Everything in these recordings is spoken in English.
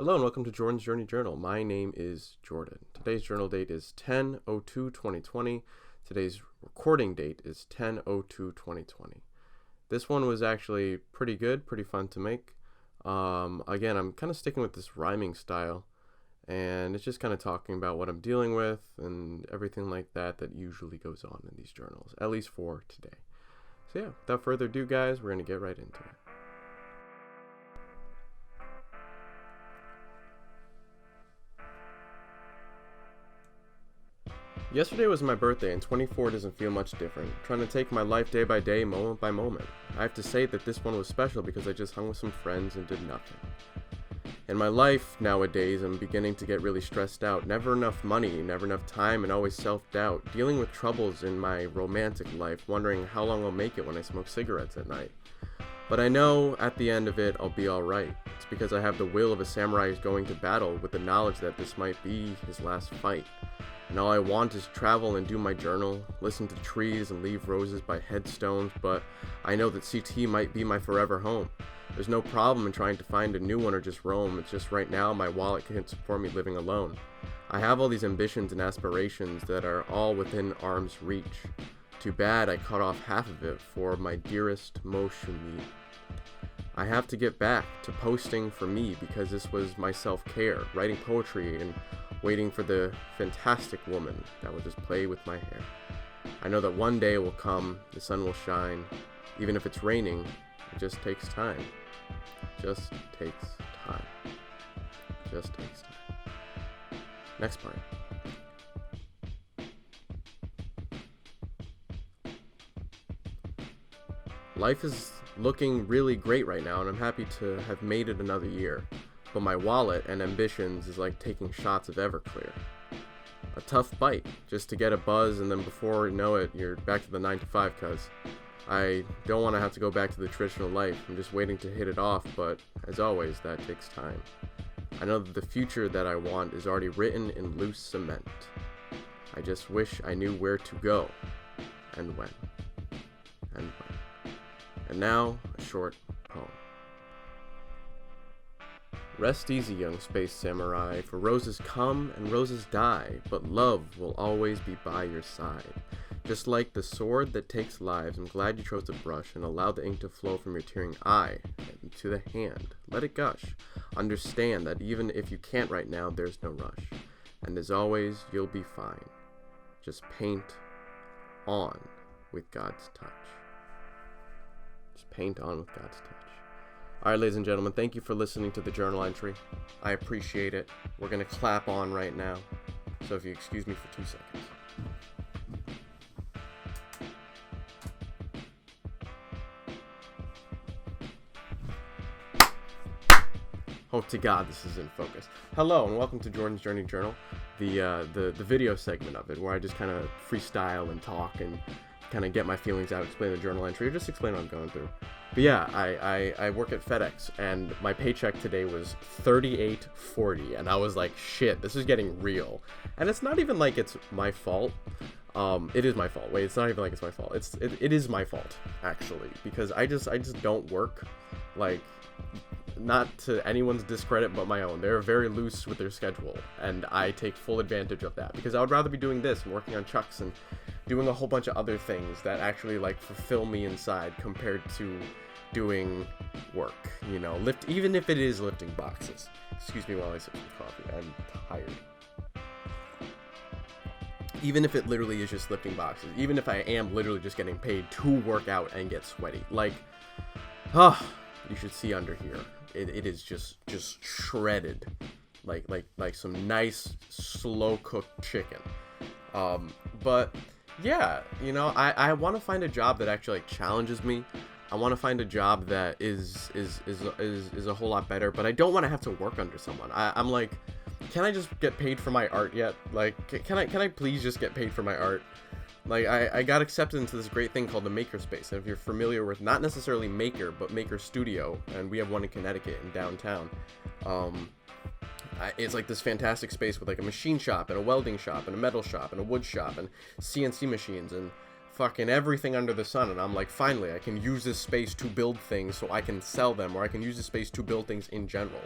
Hello and welcome to Jordan's Journey Journal. My name is Jordan. Today's journal date is 10/02/2020. Today's recording date is 10/02/2020. This one was actually pretty good, pretty fun to make. Again, I'm kind of sticking with this rhyming style, and it's just kind of talking about what I'm dealing with and everything like that that usually goes on in these journals, at least for today. So yeah, without further ado, guys, we're going to get right into it. Yesterday was my birthday, and 24 doesn't feel much different. Trying to take my life day by day, moment by moment. I have to say that this one was special because I just hung with some friends and did nothing. In my life nowadays, I'm beginning to get really stressed out. Never enough money, never enough time, and always self-doubt. Dealing with troubles in my romantic life, wondering how long I'll make it when I smoke cigarettes at night. But I know at the end of it, I'll be alright. It's because I have the will of a samurai who's going to battle with the knowledge that this might be his last fight. And all I want is travel and do my journal, listen to trees and leave roses by headstones, but I know that CT might be my forever home. There's no problem in trying to find a new one or just roam. It's just right now my wallet can't support me living alone. I have all these ambitions and aspirations that are all within arm's reach. Too bad I cut off half of it for my dearest Moshumi. I have to get back to posting for me because this was my self-care, writing poetry and waiting for the fantastic woman that will just play with my hair. I know that one day will come, the sun will shine. Even if it's raining, it just takes time. Just takes time. Just takes time. Next part. Life is looking really great right now, and I'm happy to have made it another year. But my wallet and ambitions is like taking shots of Everclear. A tough bite, just to get a buzz, and then before you know it, you're back to the 9 to 5, cuz I don't want to have to go back to the traditional life. I'm just waiting to hit it off, but as always, that takes time. I know that the future that I want is already written in loose cement. I just wish I knew where to go, and when. And when. And now, a short poem. Rest easy, young space samurai, for roses come and roses die, but love will always be by your side. Just like the sword that takes lives, I'm glad you chose the brush and allowed the ink to flow from your tearing eye to the hand. Let it gush. Understand that even if you can't right now, there's no rush. And as always, you'll be fine. Just paint on with God's touch. Just paint on with God's touch. Alright, ladies and gentlemen, thank you for listening to the journal entry. I appreciate it. We're going to clap on right now. So if you excuse me for 2 seconds. Hope to God this is in focus. Hello and welcome to Jordan's Journey Journal, the video segment of it, where I just kind of freestyle and talk and kind of get my feelings out, explain the journal entry, or just explain what I'm going through. But yeah, I work at FedEx, and my paycheck today was $38.40, and I was like, shit, this is getting real. And it's not even like it's my fault. It is my fault. Wait, it's not even like it's my fault. It is my fault, actually, because I just don't work, like, not to anyone's discredit but my own. They're very loose with their schedule, and I take full advantage of that, because I would rather be doing this and working on chucks and doing a whole bunch of other things that actually like fulfill me inside compared to doing work, you know, even if it is lifting boxes. Excuse me while I sip some coffee. I'm tired. Even if it literally is just lifting boxes, even if I am literally just getting paid to work out and get sweaty, like, you should see under here. It is just shredded, like some nice slow cooked chicken. But yeah, you know, I want to find a job that actually like challenges me. I want to find a job that is a whole lot better, but I don't want to have to work under someone. I'm like, can I just get paid for my art yet? Like, can I please just get paid for my art? Like, I got accepted into this great thing called the Makerspace, and if you're familiar with not necessarily Maker, but Maker Studio, and we have one in Connecticut in downtown, it's like this fantastic space with like a machine shop and a welding shop and a metal shop and a wood shop and CNC machines and fucking everything under the sun, and I'm like, finally, I can use this space to build things so I can sell them, or I can use this space to build things in general.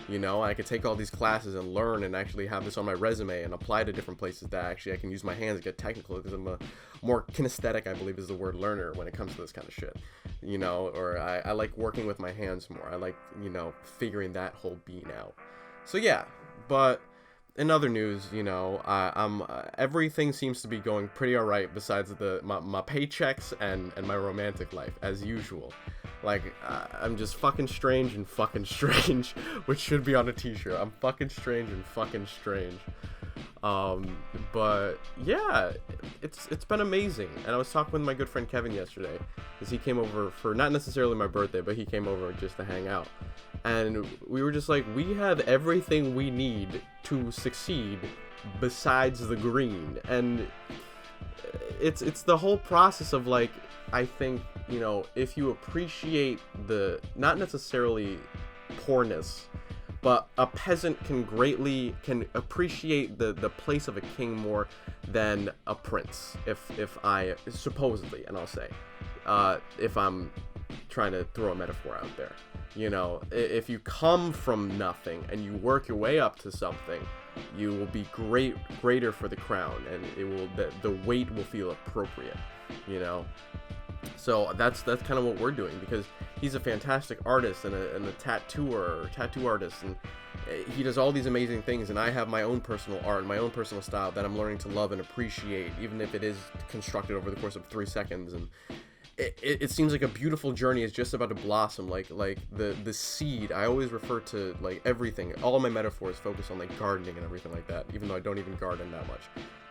You know, I could take all these classes and learn and actually have this on my resume and apply to different places that actually I can use my hands and get technical, because I'm a more kinesthetic, I believe is the word, learner when it comes to this kind of shit. You know, or I like working with my hands more. I like, you know, figuring that whole being out. So yeah, but in other news, you know, I'm everything seems to be going pretty alright besides my paychecks and my romantic life, as usual. Like, I'm just fucking strange and fucking strange, which should be on a t-shirt. I'm fucking strange and fucking strange. But yeah, it's been amazing. And I was talking with my good friend Kevin yesterday, because he came over for not necessarily my birthday, but he came over just to hang out. And we were just like, we have everything we need to succeed besides the green. And it's the whole process of, like, I think, you know, if you appreciate the, not necessarily poorness, but a peasant can appreciate the place of a king more than a prince, if I, supposedly, and I'll say, if I'm trying to throw a metaphor out there. You know, if you come from nothing and you work your way up to something, you will be greater for the crown, and it will, the weight will feel appropriate, you know. So that's kind of what we're doing, because he's a fantastic artist and a tattoo artist, and he does all these amazing things, and I have my own personal art, my own personal style that I'm learning to love and appreciate, even if it is constructed over the course of 3 seconds. And it seems like a beautiful journey is just about to blossom, like the seed. I always refer to, like, everything, all of my metaphors focus on, like, gardening and everything like that, even though I don't even garden that much,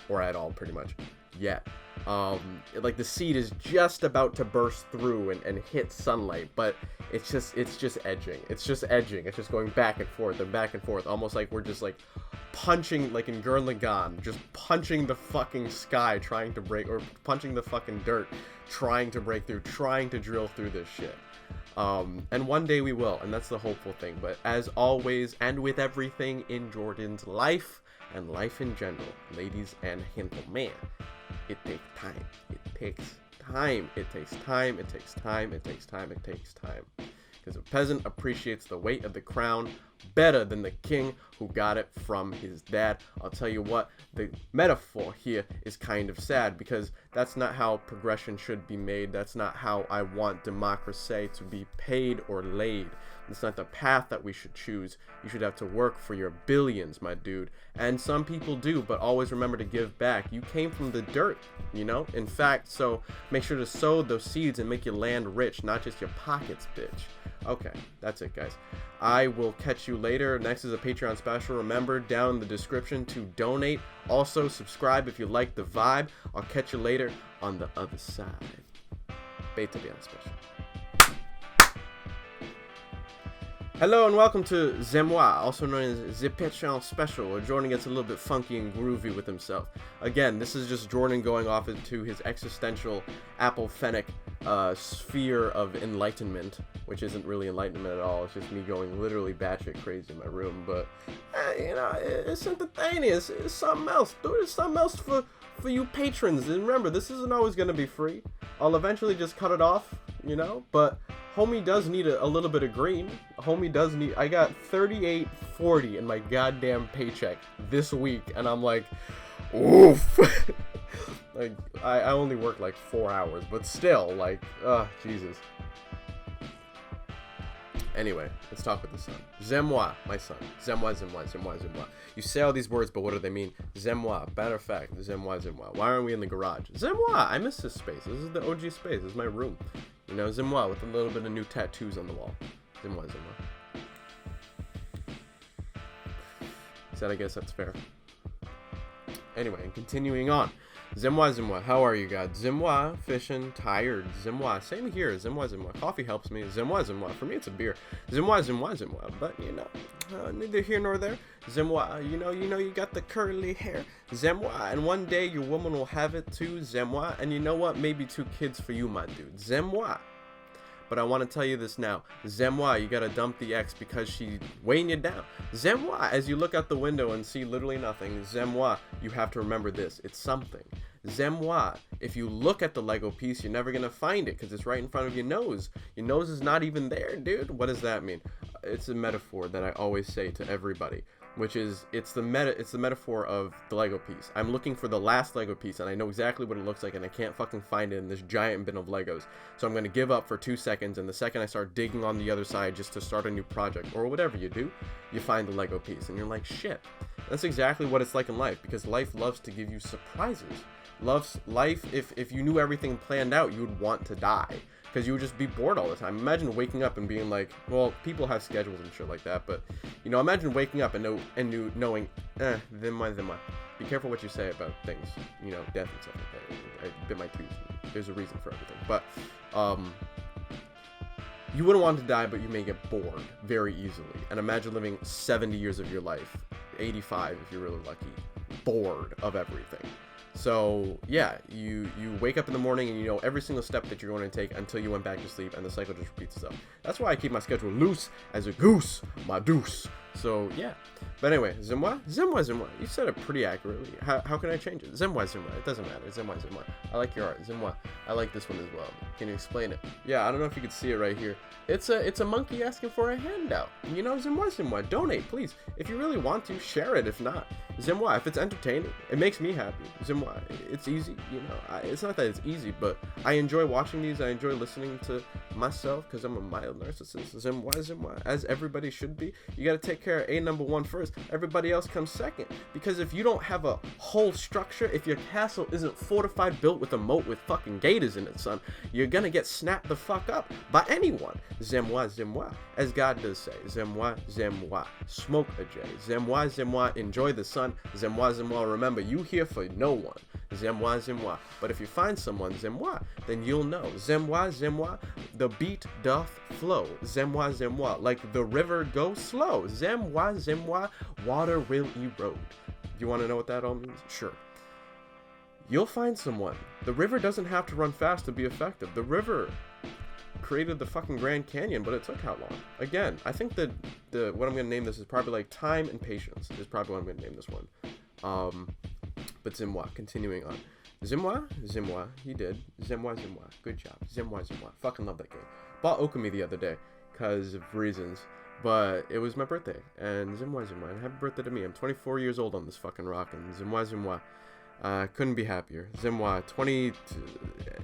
or at all, pretty much, yet. Like, the seed is just about to burst through and hit sunlight, but it's just edging. It's just going back and forth, almost like we're just, like, punching, like in Gurren Lagann, just punching the fucking sky, trying to break, or punching the fucking dirt, trying to break through, trying to drill through this shit. And one day we will, and that's the hopeful thing. But as always, and with everything in Jordan's life, and life in general, ladies and gentlemen, it takes time. Because a peasant appreciates the weight of the crown better than the king who got it from his dad. I'll tell you what, the metaphor here is kind of sad, because that's not how progression should be made. That's not how I want democracy to be paid or laid. It's not the path that we should choose. You should have to work for your billions, my dude. And some people do, but always remember to give back. You came from the dirt, you know? In fact, so make sure to sow those seeds and make your land rich, not just your pockets, bitch. Okay, that's it, guys. I will catch you later. Next is a Patreon special. Remember, down in the description to donate. Also, subscribe if you like the vibe. I'll catch you later on the other side. Beta bien special. Hello and welcome to Zamwa, also known as the Patreon Special, where Jordan gets a little bit funky and groovy with himself. Again, this is just Jordan going off into his existential apophenic sphere of enlightenment, which isn't really enlightenment at all. It's just me going literally batshit crazy in my room. But you know, it's entertaining. It's something else. Dude, it's something else for you patrons. And remember, this isn't always gonna be free. I'll eventually just cut it off, you know. But homie does need a little bit of green. Homie does need. I got $38.40 in my goddamn paycheck this week, and I'm like, oof. Like, I only work like 4 hours, but still, like, Jesus. Anyway, let's talk with the son. Zamwa, my son. Zamwa. You say all these words, but what do they mean? Zamwa. Matter of fact, Zamwa. Why aren't we in the garage? Zamwa. I miss this space. This is the OG space. This is my room. You know, Zamwa with a little bit of new tattoos on the wall. Zamwa. Said I guess that's fair. Anyway, and continuing on. Zamwa, how are you, God? Zamwa, fishing, tired. Zamwa, same here. Zamwa. Coffee helps me. Zamwa. For me, it's a beer. Zamwa. But, you know, neither here nor there. Zamwa, you know, you got the curly hair. Zamwa, and one day your woman will have it too. Zamwa, and you know what? Maybe 2 kids for you, my dude. Zamwa. But I want to tell you this now. Zamwa, you gotta dump the ex because she's weighing you down. Zamwa, as you look out the window and see literally nothing. Zamwa, you have to remember this. It's something. Zamwa. If you look at the Lego piece, you're never gonna find it because it's right in front of your nose. Your nose is not even there, dude. What does that mean? It's a metaphor that I always say to everybody, which is it's the metaphor of the Lego piece. I'm looking for the last Lego piece and I know exactly what it looks like and I can't fucking find it in this giant bin of Legos. So I'm gonna give up for 2 seconds, and the second I start digging on the other side just to start a new project or whatever you do, you find the Lego piece and you're like, shit. That's exactly what it's like in life, because life loves to give you surprises. Life, if you knew everything planned out, you would want to die. Because you would just be bored all the time. Imagine waking up and being like, well, people have schedules and shit like that, but, you know, imagine waking up and knowing, Zamwa. Be careful what you say about things, you know, death and stuff like that. I bit my tooth. There's a reason for everything. But, you wouldn't want to die, but you may get bored very easily. And imagine living 70 years of your life, 85 if you're really lucky, bored of everything. So yeah, you wake up in the morning and you know every single step that you're going to take until you went back to sleep, and the cycle just repeats itself. That's why I keep my schedule loose as a goose, my deuce. So yeah, but anyway, Zamwa. You said it pretty accurately. How can I change it? Zamwa. It doesn't matter. Zamwa. I like your art. Zamwa. I like this one as well. Can you explain it? Yeah, I don't know if you can see it right here. It's a monkey asking for a handout. You know, Zamwa. Donate, please. If you really want to, share it. If not, Zamwa. If it's entertaining, it makes me happy. Zamwa. It's easy. You know, it's not that it's easy, but I enjoy watching these. I enjoy listening to myself because I'm a mild narcissist. Zamwa. As everybody should be. You gotta take care of number one first. Everybody else comes second. Because if you don't have a whole structure, if your castle isn't fortified, built with a moat with fucking gators in it, son, you're gonna get snapped the fuck up by anyone. Zamwa. As God does say. Zamwa. Smoke a J. Zamwa. Enjoy the sun. Zamwa. Remember, you here for no one. Zamwa. But if you find someone, Zamwa, then you'll know. Zamwa. The beat doth flow. Zamwa. Like the river goes slow. Zamwa. Water will erode. You want to know what that all means? Sure. You'll find someone. The river doesn't have to run fast to be effective. The river created the fucking Grand Canyon, but it took how long? Again, I think that what I'm gonna name this is probably like time and patience is probably what I'm gonna name this one. But Zamwa, continuing on. Zamwa, he did. Zamwa, good job. Zamwa. Fucking love that game. Bought Okami the other day, because of reasons, but it was my birthday, and Zamwa, and happy birthday to me. I'm 24 years old on this fucking rock, and Zamwa. Couldn't be happier. Zamwa,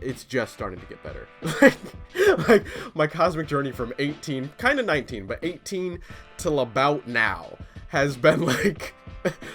it's just starting to get better. like my cosmic journey from 18, kind of 19, but 18 till about now has been like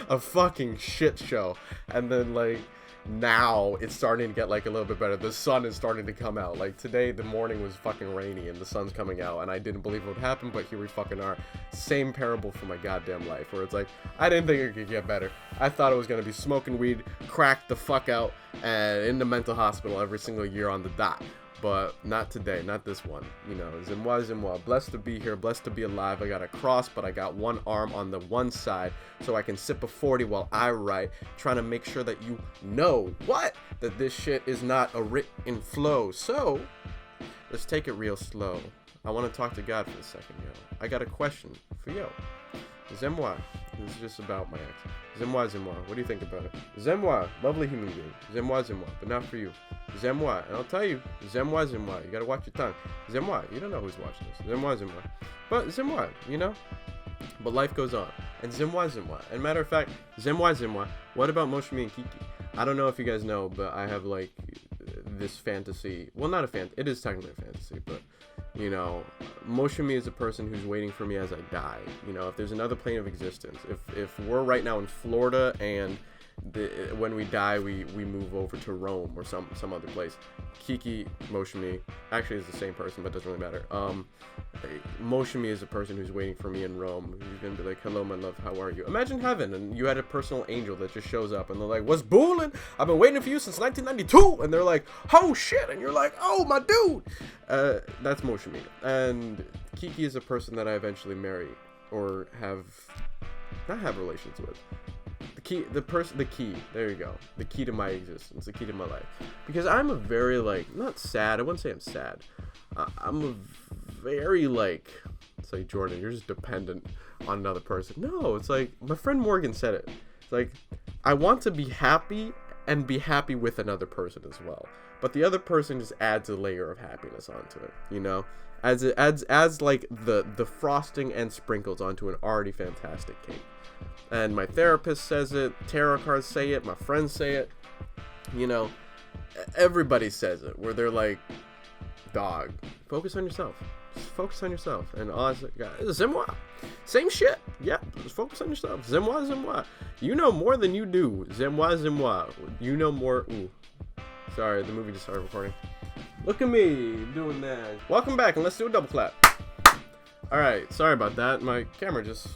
a fucking shit show. And then like now it's starting to get like a little bit better. The sun is starting to come out. Like today the morning was fucking rainy and the sun's coming out, and I didn't believe it would happen, but here we fucking are. Same parable for my goddamn life, where it's like I didn't think it could get better. I thought it was gonna be smoking weed, cracked the fuck out, and in the mental hospital every single year on the dot. But not today, not this one. You know, Zamwa. Blessed to be here, blessed to be alive. I got a cross, but I got one arm on the one side, so I can sip a 40 while I write, trying to make sure that you know that this shit is not a written flow. So let's take it real slow. I want to talk to God for a second, yo. I got a question for yo. Zamwa. This is just about my ex. Zamwa. What do you think about it? Zamwa. Lovely human being. Zamwa. But not for you. Zamwa. And I'll tell you. Zamwa. You gotta watch your tongue. Zamwa. You don't know who's watching this. Zamwa. But Zamwa, you know? But life goes on. And Zamwa. And matter of fact, Zamwa. What about Moshimi and Kiki? I don't know if you guys know, but I have like this fantasy. Well, not a it is technically a fantasy, but you know, Moshimi is a person who's waiting for me as I die. You know, if there's another plane of existence, if we're right now in Florida and when we die we move over to Rome or some other place, Kiki Moshimi actually is the same person, but doesn't really matter. Moshimi is a person who's waiting for me in Rome. He's gonna be like, hello my love, how are you? Imagine heaven and you had a personal angel that just shows up and they're like, what's boolin'? I've been waiting for you since 1992. And they're like, oh shit, and you're like, oh my dude. That's Moshimi. And Kiki is a person that I eventually marry or not have relations with. The key, there you go. The key to my existence, the key to my life. Because I'm a very, like, not sad, I wouldn't say I'm sad. I'm a very, like, it's like, Jordan, you're just dependent on another person. No, it's like, my friend Morgan said it. It's like, I want to be happy and be happy with another person as well. But the other person just adds a layer of happiness onto it, you know? As it adds like the frosting and sprinkles onto an already fantastic cake. And my therapist says it, tarot cards say it, my friends say it, you know, everybody says it, where they're like, dog, focus on yourself. Just focus on yourself. And honestly, Zamwa, same shit. Yeah, just focus on yourself. Zamwa. You know more than you do. Zamwa. You know more. Ooh. Sorry, the movie just started recording. Look at me doing that. Welcome back, and let's do a double clap. Alright, sorry about that. My camera just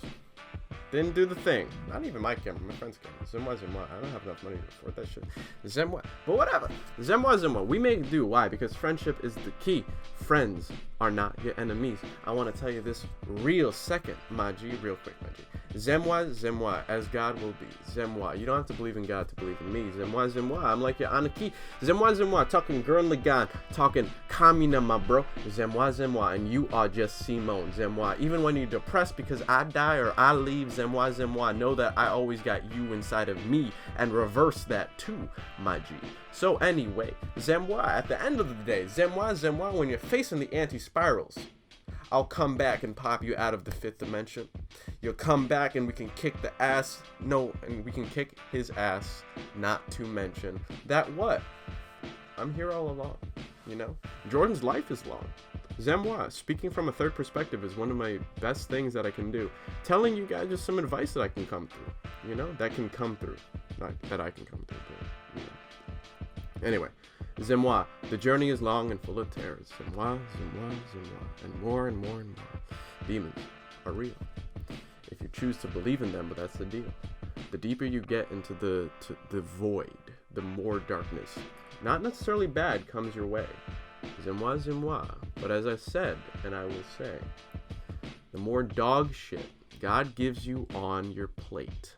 didn't do the thing. Not even my camera, my friend's camera. Zamwa. I don't have enough money to afford that shit. Zamwa. But whatever. Zamwa. We make do. Why? Because friendship is the key. Friends are not your enemies. I want to tell you this real second, my G. Real quick, my G. Zamwa, as God will be. Zamwa. You don't have to believe in God to believe in me. Zamwa. I'm like your Anaki. Zamwa. Talking Gurren Lagann. Talking Kamina, my bro. Zamwa. And you are just Simone. Zamwa. Even when you're depressed because I die or I leave, Zamwa. Know that I always got you inside of me, and reverse that too, my G. So anyway, Zamwa. At the end of the day, Zamwa. When you're facing the anti-spirals, I'll come back and pop you out of the 5th dimension. You'll come back and we can kick the ass. No, and we can kick his ass. Not to mention that what? I'm here all along. You know? Jordan's life is long. Zamwa, speaking from a third perspective is one of my best things that I can do. Telling you guys just some advice that I can come through. You know? That can come through. Not that I can come through. But, you know. Anyway. Zamwa, the journey is long and full of terrors. Zamwa, and more. Demons are real. If you choose to believe in them, but that's the deal. The deeper you get into the void, the more darkness, not necessarily bad, comes your way. Zamwa. But as I said, and I will say, the more dog shit God gives you on your plate,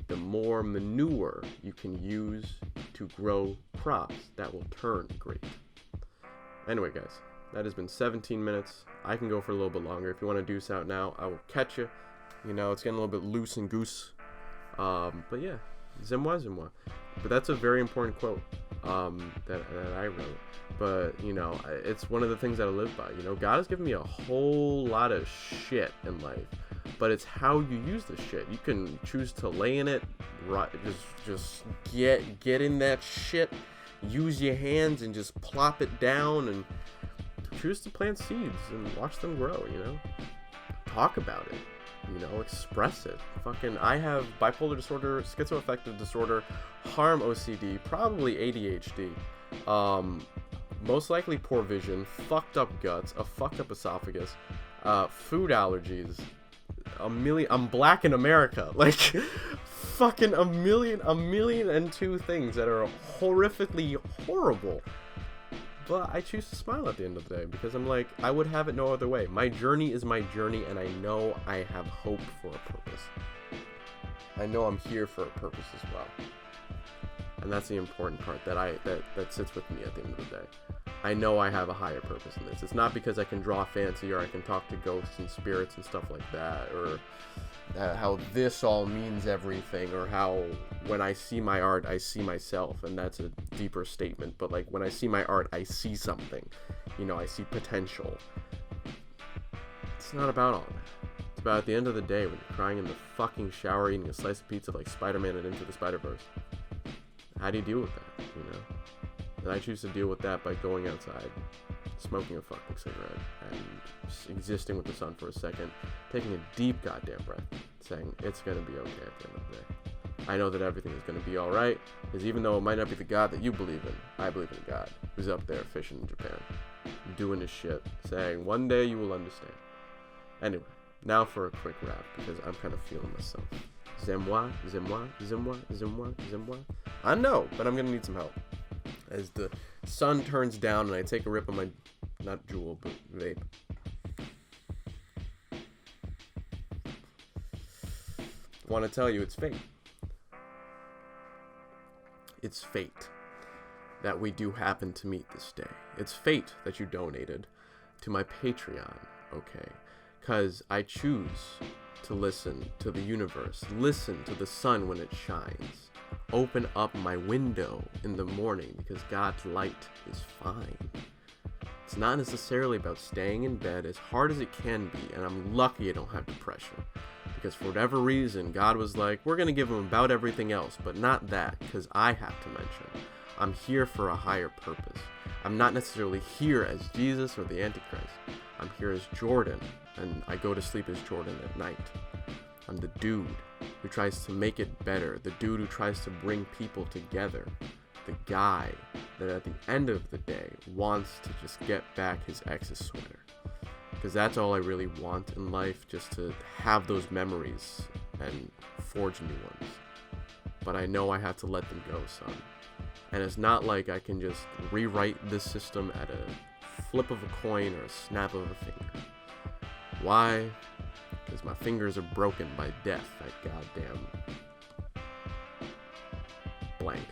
the more manure you can use to grow crops that will turn great. Anyway, guys, that has been 17 minutes. I can go for a little bit longer. If you want to deuce out now, I will catch you. You know, it's getting a little bit loose and goose. But yeah, Zamwa. But that's a very important quote that I wrote. But, you know, it's one of the things that I live by. You know, God has given me a whole lot of shit in life. But it's how you use the shit. You can choose to lay in it, right? Just get in that shit. Use your hands and just plop it down, and choose to plant seeds and watch them grow. You know, talk about it. You know, express it. I have bipolar disorder, schizoaffective disorder, harm OCD, probably ADHD. Most likely poor vision, fucked up guts, a fucked up esophagus, food allergies. I'm black in America, like fucking a million and two things that are horrifically horrible, but I choose to smile at the end of the day because I'm like, I would have it no other way. My journey is my journey, and I know I have hope for a purpose. I know I'm here for a purpose as well, and that's the important part that sits with me at the end of the day. I know I have a higher purpose in this. It's not because I can draw fancy or I can talk to ghosts and spirits and stuff like that, or how this all means everything, or how when I see my art, I see myself, and that's a deeper statement. But like when I see my art, I see something. You know, I see potential. It's not about all that. It's about at the end of the day when you're crying in the fucking shower, eating a slice of pizza like Spider-Man and Into the Spider-Verse. How do you deal with that, you know? And I choose to deal with that by going outside, smoking a fucking cigarette, and just existing with the sun for a second, taking a deep goddamn breath, saying it's gonna be okay at the end of the day. I know that everything is gonna be alright, because even though it might not be the God that you believe in, I believe in God, who's up there fishing in Japan, doing his shit, saying one day you will understand. Anyway, now for a quick wrap, because I'm kind of feeling myself. Zamwa. I know, but I'm gonna need some help. As the sun turns down and I take a rip on my, not jewel, but vape. I want to tell you, it's fate. It's fate that we do happen to meet this day. It's fate that you donated to my Patreon, okay? Because I choose to listen to the universe, listen to the sun when it shines. open up my window in the morning because God's light is fine. It's not necessarily about staying in bed as hard as it can be, and I'm lucky I don't have depression. Because for whatever reason, God was like, we're going to give him about everything else, but not that, because I have to mention. I'm here for a higher purpose. I'm not necessarily here as Jesus or the Antichrist. I'm here as Jordan, and I go to sleep as Jordan at night. I'm the dude who tries to make it better, the dude who tries to bring people together, the guy that at the end of the day wants to just get back his ex's sweater. Because that's all I really want in life, just to have those memories and forge new ones. But I know I have to let them go, son. And it's not like I can just rewrite this system at a flip of a coin or a snap of a finger. Why? Because my fingers are broken by death, that goddamn blank.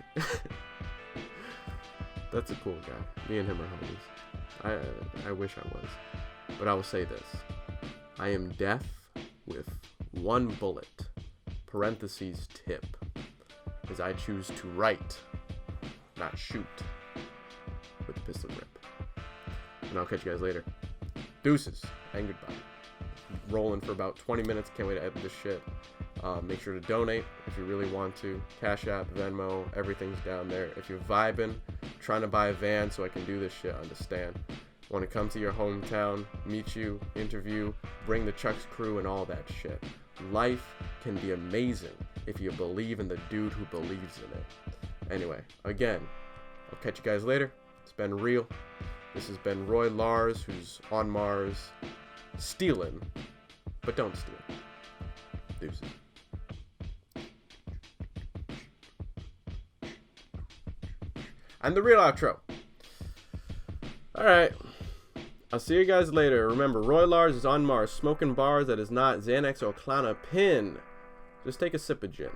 That's a cool guy. Me and him are homies. I wish I was. But I will say this. I am death with one bullet, parentheses tip, as I choose to write, not shoot, with the pistol grip. And I'll catch you guys later. Deuces, and goodbye. Rolling for about 20 minutes. Can't wait to edit this shit. Make sure to donate if you really want to. Cash App, Venmo, everything's down there. If you're vibing, trying to buy a van so I can do this shit, understand. Want to come to your hometown, meet you, interview, bring the Chuck's crew and all that shit. Life can be amazing if you believe in the dude who believes in it. Anyway, again, I'll catch you guys later. It's been real. This has been Roy Lars, who's on Mars, stealing, but don't steal. Deuces. And the real outro. Alright. I'll see you guys later. Remember, Roy Lars is on Mars, smoking bars that is not Xanax or Klonopin. Just take a sip of gin.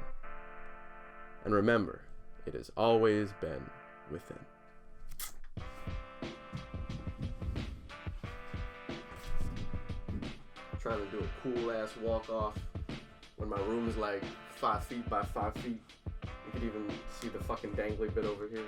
And remember, it has always been within. Trying to do a cool ass walk off when my room is like 5 feet by 5 feet. You could even see the fucking dangly bit over here.